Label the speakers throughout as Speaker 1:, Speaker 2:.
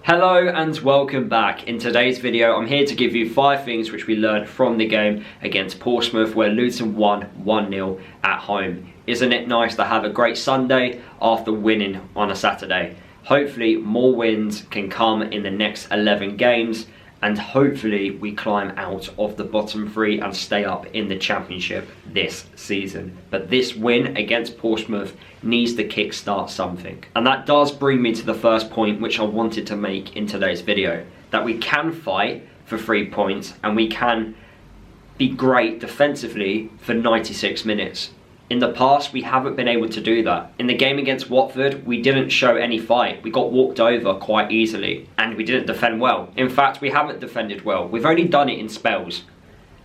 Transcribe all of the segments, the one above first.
Speaker 1: Hello and welcome back. In today's video, I'm here to give you 5 things which we learned from the game against Portsmouth, where Luton won 1-0 at home. Isn't it nice to have a great Sunday after winning on a Saturday? Hopefully more wins can come in the next 11 games, and hopefully we climb out of the bottom 3 and stay up in the Championship this season. But this win against Portsmouth needs to kickstart something. And that does bring me to the first point which I wanted to make in today's video. That we can fight for 3 points and we can be great defensively for 96 minutes. In the past, we haven't been able to do that. In the game against Watford, we didn't show any fight. We got walked over quite easily and we didn't defend well. In fact, we haven't defended well. We've only done it in spells.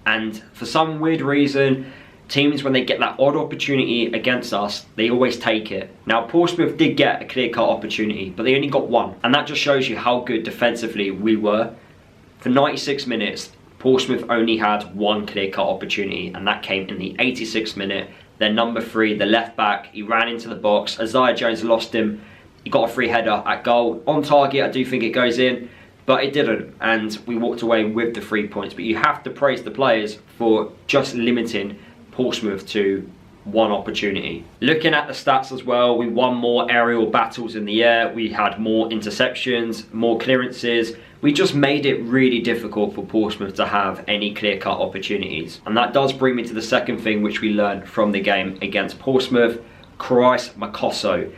Speaker 1: And for some weird reason, teams, when they get that odd opportunity against us, they always take it. Now, Portsmouth did get a clear-cut opportunity, but they only got one. And that just shows you how good defensively we were. For 96 minutes, Portsmouth only had one clear-cut opportunity, and that came in the 86th minute. Their number 3, the left back, he ran into the box. Isaiah Jones lost him. He got a free header at goal. On target, I do think it goes in, but it didn't. And we walked away with the 3 points. But you have to praise the players for just limiting Portsmouth to one opportunity. Looking at the stats as well, we won more aerial battles in the air. We had more interceptions, more clearances. We just made it really difficult for Portsmouth to have any clear-cut opportunities. And that does bring me to the second thing which we learned from the game against Portsmouth. Christ Makosso.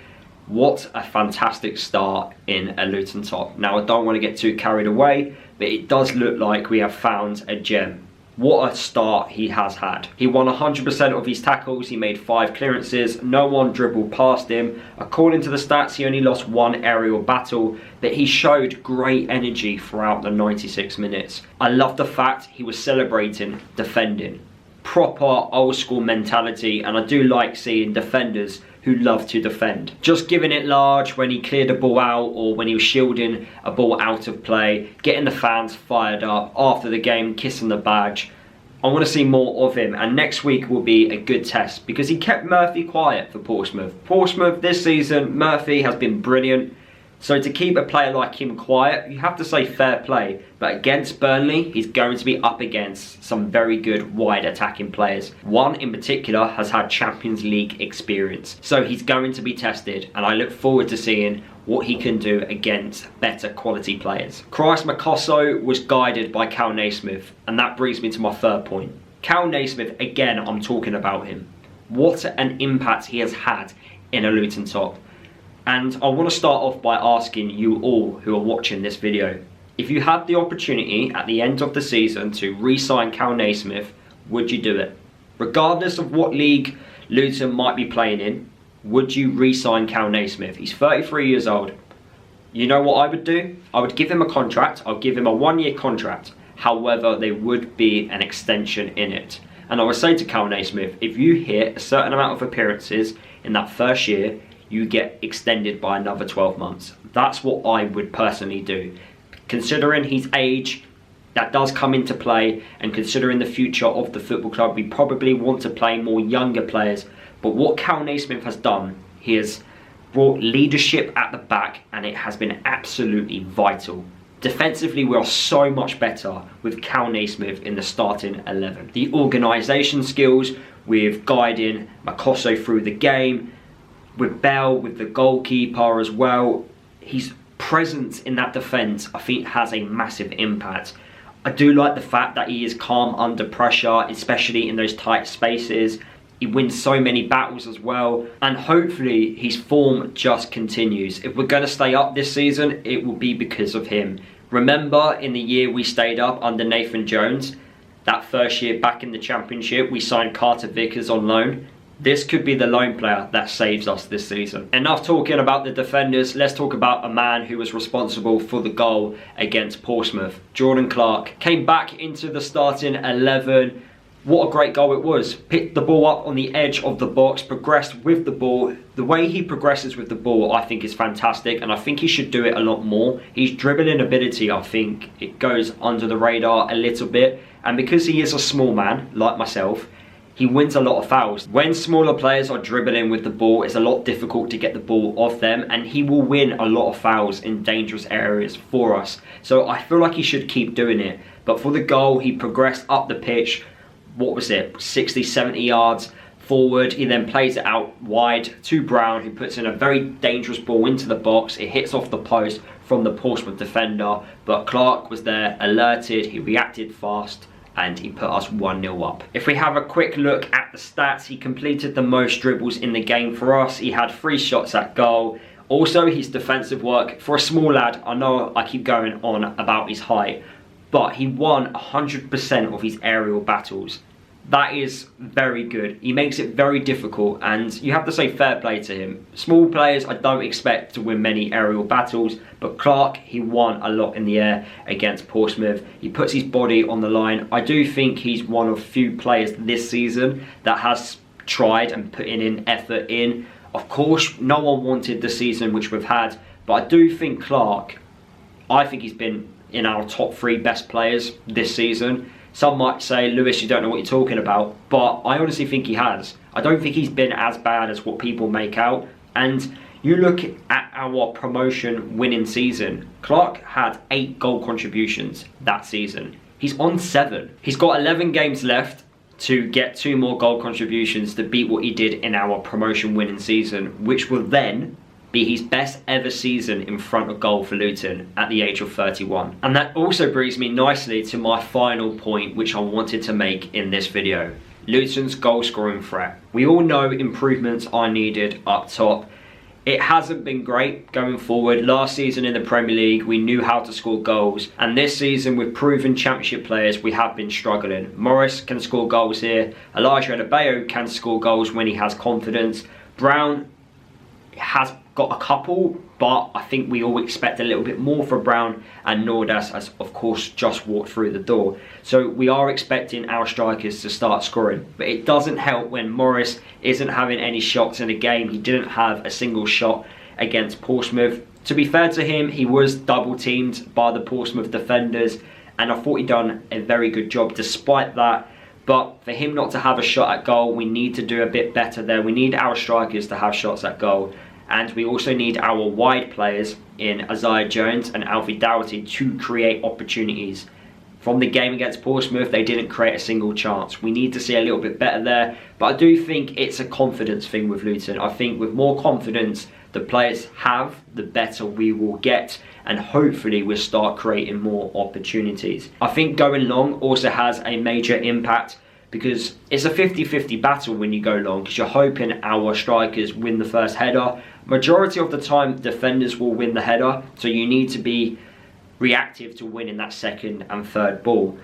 Speaker 1: What a fantastic start in a Luton top. Now, I don't want to get too carried away, but it does look like we have found a gem. What a start he has had. He won 100% of his tackles, he made 5 clearances, no one dribbled past him. According to the stats, he only lost 1 aerial battle, but he showed great energy throughout the 96 minutes. I love the fact he was celebrating defending. Proper old school mentality, and I do like seeing defenders who love to defend. Just giving it large when he cleared a ball out or when he was shielding a ball out of play, getting the fans fired up after the game, kissing the badge. I want to see more of him, and next week will be a good test because he kept Murphy quiet for Portsmouth. Portsmouth this season, Murphy has been brilliant. So to keep a player like him quiet, you have to say fair play. But against Burnley, he's going to be up against some very good wide attacking players. One in particular has had Champions League experience. So he's going to be tested, and I look forward to seeing what he can do against better quality players. Christ Makosso was guided by KAL NAISMITH, and that brings me to my third point. KAL NAISMITH, again, I'm talking about him. What an impact he has had in a Luton top. And I want to start off by asking you all who are watching this video, if you had the opportunity at the end of the season to re-sign KAL NAISMITH, would you do it? Regardless of what league Luton might be playing in, would you re-sign KAL NAISMITH? He's 33 years old. You know what I would do? I would give him a contract. I'll give him a 1-year contract. However, there would be an extension in it. And I would say to KAL NAISMITH, if you hit a certain amount of appearances in that first year, you get extended by another 12 months. That's what I would personally do. Considering his age, that does come into play, and considering the future of the football club, we probably want to play more younger players. But what KAL NAISMITH has done, he has brought leadership at the back, and it has been absolutely vital. Defensively, we are so much better with KAL NAISMITH in the starting 11. The organisation skills with guiding Makosso through the game, with Bell, with the goalkeeper as well, his presence in that defence, I think, has a massive impact. I do like the fact that he is calm under pressure, especially in those tight spaces. He wins so many battles as well, and hopefully his form just continues. If we're going to stay up this season, it will be because of him. Remember, in the year we stayed up under Nathan Jones, that first year back in the Championship, we signed Carter Vickers on loan. This could be the lone player that saves us this season. Enough talking about the defenders, let's talk about a man who was responsible for the goal against Portsmouth. Jordan Clark came back into the starting 11. What a great goal it was. Picked the ball up on the edge of the box, progressed with the ball. The way he progresses with the ball, I think, is fantastic, and I think he should do it a lot more. His dribbling ability, I think, it goes under the radar a little bit, and because he is a small man, like myself, he wins a lot of fouls. When smaller players are dribbling with the ball, it's a lot difficult to get the ball off them, and he will win a lot of fouls in dangerous areas for us. So I feel like he should keep doing it. But for the goal, he progressed up the pitch, what was it, 60, 70 yards forward. He then plays it out wide to Brown, who puts in a very dangerous ball into the box. It hits off the post from the Portsmouth defender, but Clark was there, alerted, he reacted fast, and he put us 1-0 up. If we have a quick look at the stats, he completed the most dribbles in the game for us. He had 3 shots at goal. Also, his defensive work, for a small lad, I know I keep going on about his height, but he won 100% of his aerial battles. That is very good. He makes it very difficult, and you have to say fair play to him. Small players I don't expect to win many aerial battles, but Clark, he won a lot in the air against Portsmouth. He puts his body on the line. I do think he's one of few players this season that has tried and put in effort in. Of course, no one wanted the season which we've had, but I do think Clark, I think he's been in our top 3 best players this season. Some might say, Lewis, you don't know what you're talking about, but I honestly think he has. I don't think he's been as bad as what people make out. And you look at our promotion winning season, Clark had 8 goal contributions that season. He's on 7. He's got 11 games left to get 2 more goal contributions to beat what he did in our promotion winning season, which will then be his best ever season in front of goal for Luton at the age of 31. And that also brings me nicely to my final point, which I wanted to make in this video. Luton's goal scoring threat. We all know improvements are needed up top. It hasn't been great going forward. Last season in the Premier League, we knew how to score goals. And this season, with proven championship players, we have been struggling. Morris can score goals here. Elijah Adebayo can score goals when he has confidence. Brown has got a couple, but I think we all expect a little bit more for Brown, and Nordas has of course just walked through the door. So we are expecting our strikers to start scoring, but it doesn't help when Morris isn't having any shots in the game. He didn't have a single shot against Portsmouth. To be fair to him, he was double teamed by the Portsmouth defenders, and I thought he'd done a very good job despite that. But for him not to have a shot at goal, we need to do a bit better there. We need our strikers to have shots at goal. And we also need our wide players in Isaiah Jones and Alfie Doughty to create opportunities. From the game against Portsmouth, they didn't create a single chance. We need to see a little bit better there. But I do think it's a confidence thing with Luton. I think with more confidence the players have, the better we will get. And hopefully we'll start creating more opportunities. I think going long also has a major impact, because it's a 50-50 battle when you go long, because you're hoping our strikers win the first header. Majority of the time, defenders will win the header, so you need to be reactive to winning that second and third ball.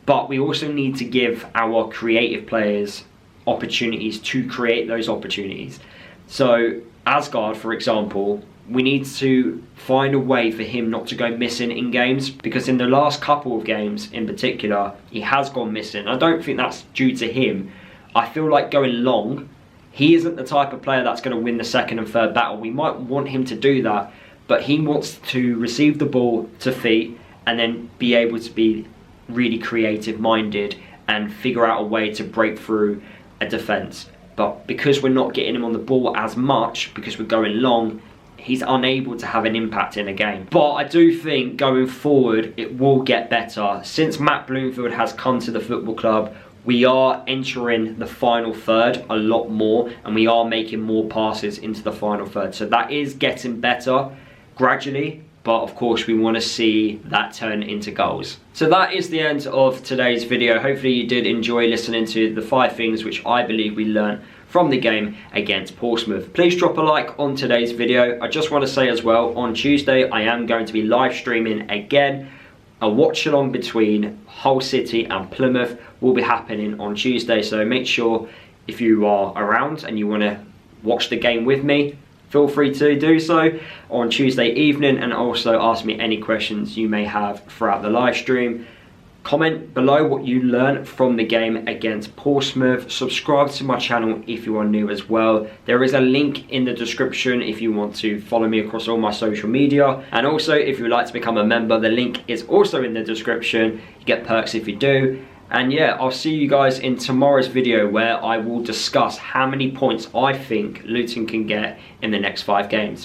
Speaker 1: But we also need to give our creative players opportunities to create those opportunities. So Asgard, for example, we need to find a way for him not to go missing in games, because in the last couple of games in particular, he has gone missing. I don't think that's due to him. I feel like going long, he isn't the type of player that's going to win the second and third battle. We might want him to do that, but he wants to receive the ball to feet and then be able to be really creative minded and figure out a way to break through a defence. But because we're not getting him on the ball as much, because we're going long, he's unable to have an impact in a game. But I do think going forward it will get better. Since Matt Bloomfield has come to the football club, we are entering the final third a lot more, and we are making more passes into the final third. So that is getting better gradually, but of course we want to see that turn into goals. So that is the end of today's video. Hopefully you did enjoy listening to the 5 things which I believe we learned from the game against Portsmouth. Please drop a like on today's video. I just want to say as well, on Tuesday I am going to be live streaming again. A watch along between Hull City and Plymouth will be happening on Tuesday, so make sure if you are around and you want to watch the game with me, feel free to do so on Tuesday evening, and also ask me any questions you may have throughout the live stream. Comment below what you learned from the game against Portsmouth. Subscribe to my channel if you are new as well. There is a link in the description if you want to follow me across all my social media. And also if you would like to become a member, the link is also in the description. You get perks if you do. And yeah, I'll see you guys in tomorrow's video where I will discuss how many points I think Luton can get in the next 5 games.